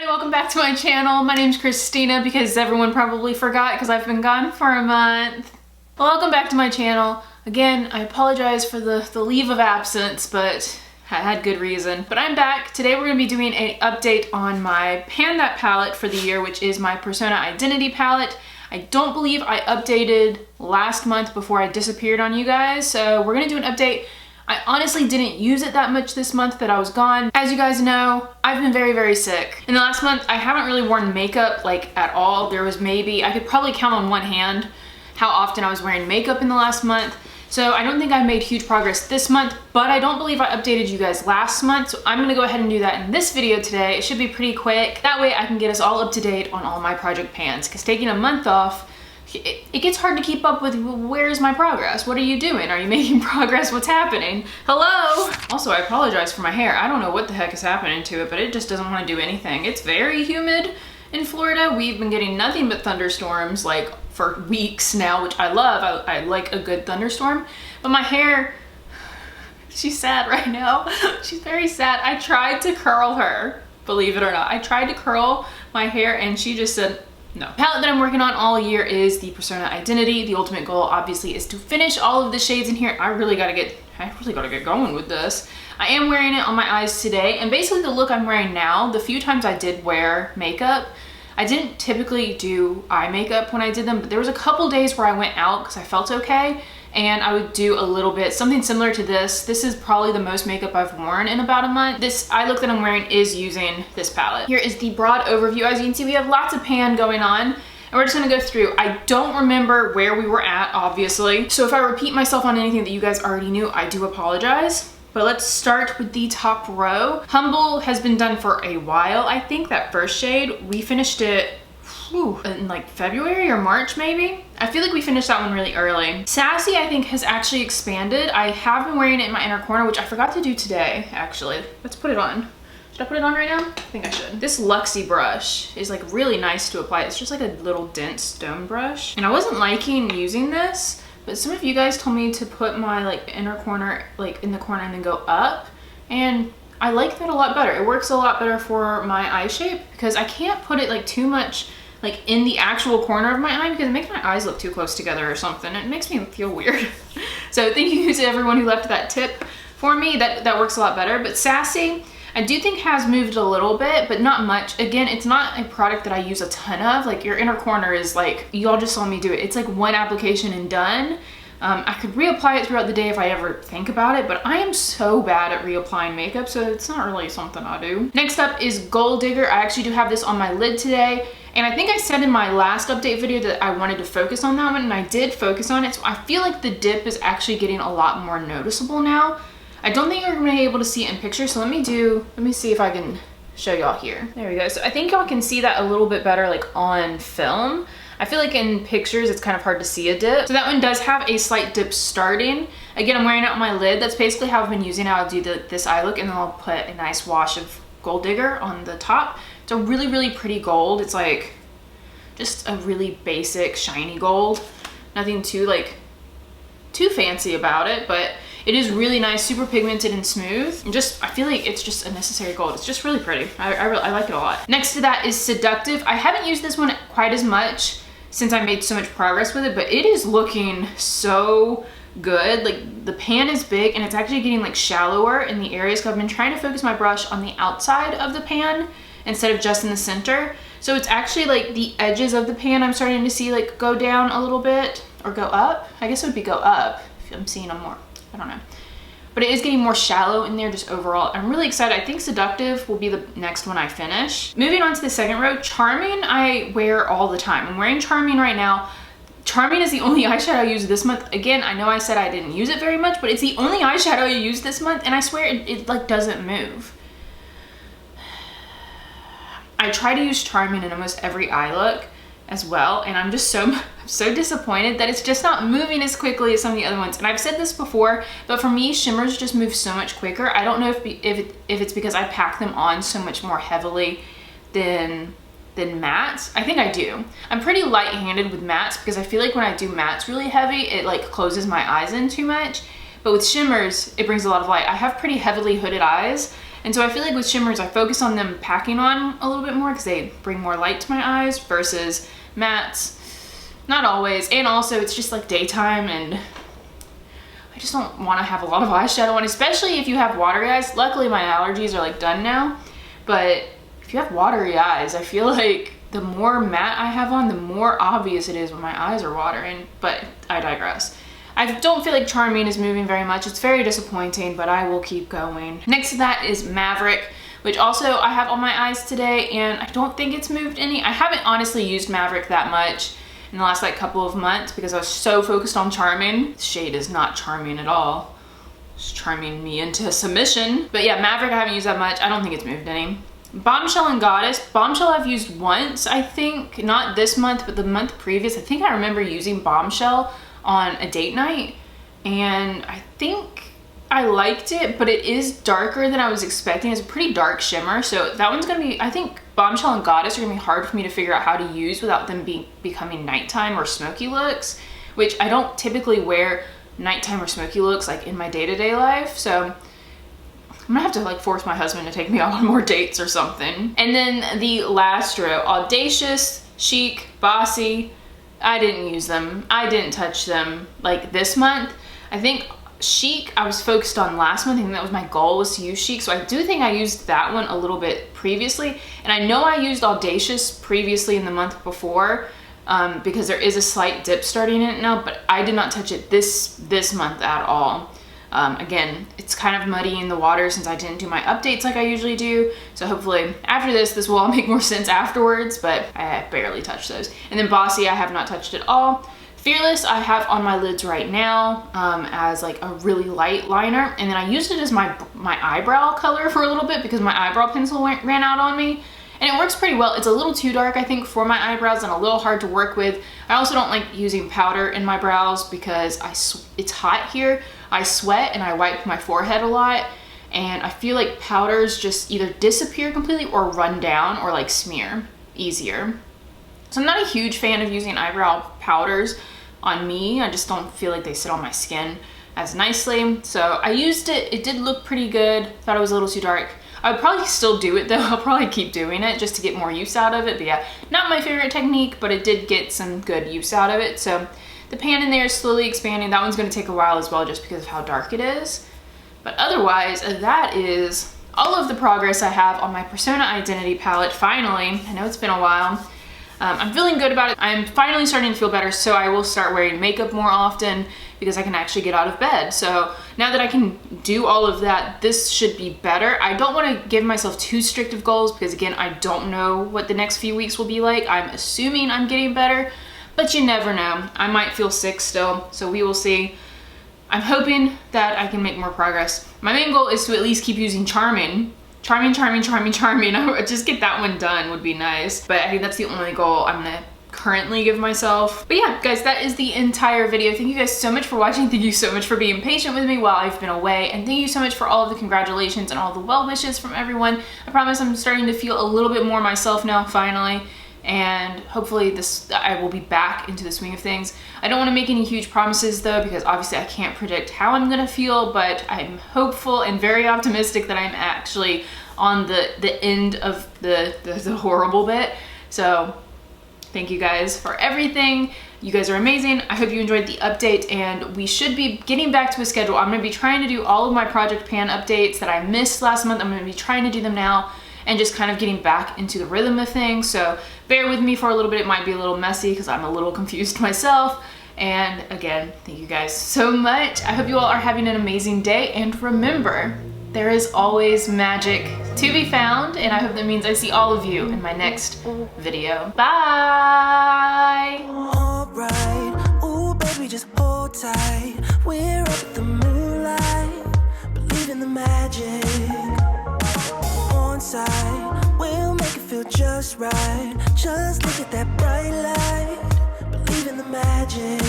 welcome back to my channel. My name's Christina because everyone probably forgot because I've been gone for a month. Welcome back to my channel. Again, I apologize for the leave of absence, but I had good reason. But I'm back. Today we're going to be doing an update on my Pan That palette for the year, which is my Persona Identity palette. I don't believe I updated last month before I disappeared on you guys, so we're going to do an update. I honestly didn't use it that much this month that I was gone. As you guys know, I've been very, very sick. In the last month, I haven't really worn makeup like at all. There was maybe, I could probably count on one hand how often I was wearing makeup in the last month. So I don't think I made huge progress this month, but I don't believe I updated you guys last month. So I'm gonna go ahead and do that in this video today. It should be pretty quick. That way I can get us all up to date on all my project pans, because taking a month off, it gets hard to keep up with where's my progress? What are you doing? Are you making progress? What's happening? Hello? Also, I apologize for my hair. I don't know what the heck is happening to it, but it just doesn't want to do anything. It's very humid in Florida. We've been getting nothing but thunderstorms like for weeks now, which I love. I like a good thunderstorm, but my hair, she's sad right now. She's very sad. I tried to curl her, believe it or not. I tried to curl my hair and she just said, no. The palette that I'm working on all year is the Persona Identity. The ultimate goal obviously is to finish all of the shades in here. I really gotta get going with this. I am wearing it on my eyes today, and basically the look I'm wearing now, the few times I did wear makeup, I didn't typically do eye makeup when I did them, but there was a couple days where I went out because I felt okay, and I would do a little bit, something similar to this. This is probably the most makeup I've worn in about a month. This eye look that I'm wearing is using this palette. Here is the broad overview. As you can see, we have lots of pan going on, and we're just gonna go through. I don't remember where we were at, obviously. So if I repeat myself on anything that you guys already knew, I do apologize. But let's start with the top row. Humble has been done for a while. I think that first shade, we finished it in like February or March maybe. I feel like we finished that one really early. Sassy, I think, has actually expanded. I have been wearing it in my inner corner, which I forgot to do today, actually. Let's put it on. Should I put it on right now? I think I should. This Luxie brush is like really nice to apply. It's just like a little dense stone brush. And I wasn't liking using this, but some of you guys told me to put my like inner corner like in the corner and then go up. And I like that a lot better. It works a lot better for my eye shape because I can't put it like too much like in the actual corner of my eye because it makes my eyes look too close together or something. It makes me feel weird. So thank you to everyone who left that tip for me. That works a lot better. But Sassy, I do think has moved a little bit, but not much. Again, it's not a product that I use a ton of. Like your inner corner is like, you all just saw me do it. It's like one application and done. I could reapply it throughout the day if I ever think about it, but I am so bad at reapplying makeup, so it's not really something I do. Next up is Gold Digger. I actually do have this on my lid today, and I think I said in my last update video that I wanted to focus on that one, and I did focus on it, so I feel like the dip is actually getting a lot more noticeable now. I don't think you're gonna be able to see it in pictures, so let me see if I can show y'all here. There we go. So I think y'all can see that a little bit better like on film. I feel like in pictures it's kind of hard to see a dip. So that one does have a slight dip starting. Again, I'm wearing it on my lid. That's basically how I've been using it. I'll do this eye look and then I'll put a nice wash of Gold Digger on the top. It's a really, really pretty gold. It's like just a really basic shiny gold. Nothing too fancy about it, but it is really nice, super pigmented and smooth. And I feel like it's just a necessary gold. It's just really pretty. I like it a lot. Next to that is Seductive. I haven't used this one quite as much since I made so much progress with it, but it is looking so good. Like the pan is big and it's actually getting like shallower in the areas because I've been trying to focus my brush on the outside of the pan instead of just in the center. So it's actually like the edges of the pan I'm starting to see like go down a little bit or go up. I guess it would be go up if I'm seeing them more. I don't know. But it is getting more shallow in there just overall. I'm really excited. I think Seductive will be the next one I finish. Moving on to the second row, Charming I wear all the time. I'm wearing Charming right now. Charming is the only eyeshadow I use this month. Again, I know I said I didn't use it very much, but it's the only eyeshadow I use this month, and I swear it like doesn't move. I try to use Charming in almost every eye look as well, and I'm just so disappointed that it's just not moving as quickly as some of the other ones. And I've said this before, but for me, shimmers just move so much quicker. I don't know if it's because I pack them on so much more heavily than mattes. I think I do. I'm pretty light-handed with mattes because I feel like when I do mattes really heavy, it like closes my eyes in too much. But with shimmers, it brings a lot of light. I have pretty heavily hooded eyes, And so I feel like with shimmers, I focus on them packing on a little bit more because they bring more light to my eyes versus mattes. Not always. And also it's just like daytime and I just don't want to have a lot of eyeshadow on, especially if you have watery eyes. Luckily my allergies are like done now, but if you have watery eyes, I feel like the more matte I have on, the more obvious it is when my eyes are watering, but I digress. I don't feel like Charming is moving very much. It's very disappointing, but I will keep going. Next to that is Maverick, which also I have on my eyes today, and I don't think it's moved any. I haven't honestly used Maverick that much in the last like couple of months because I was so focused on Charming. This shade is not charming at all. It's charming me into submission. But yeah, Maverick I haven't used that much. I don't think it's moved any. Bombshell and Goddess. Bombshell I've used once, I think. Not this month, but the month previous. I think I remember using Bombshell on a date night, and I think I liked it, but it is darker than I was expecting. It's a pretty dark shimmer, so that one's gonna be, I think Bombshell and Goddess are gonna be hard for me to figure out how to use without them becoming nighttime or smoky looks, which I don't typically wear nighttime or smoky looks like in my day-to-day life, so I'm gonna have to like force my husband to take me out on more dates or something. And then the last row, Audacious, Chic, Bossy. I didn't use them. I didn't touch them like this month. I think Chic I was focused on last month. I think that was my goal, was to use Chic. So I do think I used that one a little bit previously. And I know I used Audacious previously in the month before because there is a slight dip starting in it now, but I did not touch it this month at all. Again, it's kind of muddy in the water since I didn't do my updates like I usually do. So hopefully after this will all make more sense afterwards, but I barely touched those. And then Bossy, I have not touched at all. Fearless, I have on my lids right now as like a really light liner. And then I used it as my eyebrow color for a little bit because my eyebrow pencil ran out on me. And it works pretty well. It's a little too dark, I think, for my eyebrows and a little hard to work with. I also don't like using powder in my brows because it's hot here. I sweat and I wipe my forehead a lot. And I feel like powders just either disappear completely or run down or like smear easier. So I'm not a huge fan of using eyebrow powders on me. I just don't feel like they sit on my skin as nicely. So I used it. It did look pretty good. Thought it was a little too dark. I would probably still do it though. I'll probably keep doing it just to get more use out of it. But yeah, not my favorite technique, but it did get some good use out of it. So the pan in there is slowly expanding. That one's gonna take a while as well just because of how dark it is. But otherwise, that is all of the progress I have on my Persona Identity palette. Finally, I know it's been a while. I'm feeling good about it. I'm finally starting to feel better, so I will start wearing makeup more often because I can actually get out of bed. So now that I can do all of that, this should be better. I don't want to give myself too strict of goals because again, I don't know what the next few weeks will be like. I'm assuming I'm getting better, but you never know. I might feel sick still, so we will see. I'm hoping that I can make more progress. My main goal is to at least keep using Charming. Charming. I would just get that one done would be nice. But I think that's the only goal I'm gonna currently give myself. But yeah, guys, that is the entire video. Thank you guys so much for watching. Thank you so much for being patient with me while I've been away. And thank you so much for all of the congratulations and all the well wishes from everyone. I promise I'm starting to feel a little bit more myself now, finally. And hopefully I will be back into the swing of things. I don't want to make any huge promises though, because obviously I can't predict how I'm gonna feel, but I'm hopeful and very optimistic that I'm actually on the end of the horrible bit. So thank you guys for everything. You guys are amazing. I hope you enjoyed the update, and we should be getting back to a schedule. I'm gonna be trying to do all of my Project Pan updates that I missed last month. I'm gonna be trying to do them now and just kind of getting back into the rhythm of things. So bear with me for a little bit. It might be a little messy because I'm a little confused myself. And again, thank you guys so much. I hope you all are having an amazing day. And remember, there is always magic to be found. And I hope that means I see all of you in my next video. Bye. All right. Ooh, baby, just hold tight. We're up at the moonlight. Believe in the magic. Side. We'll make it feel just right. Just look at that bright light. Believe in the magic.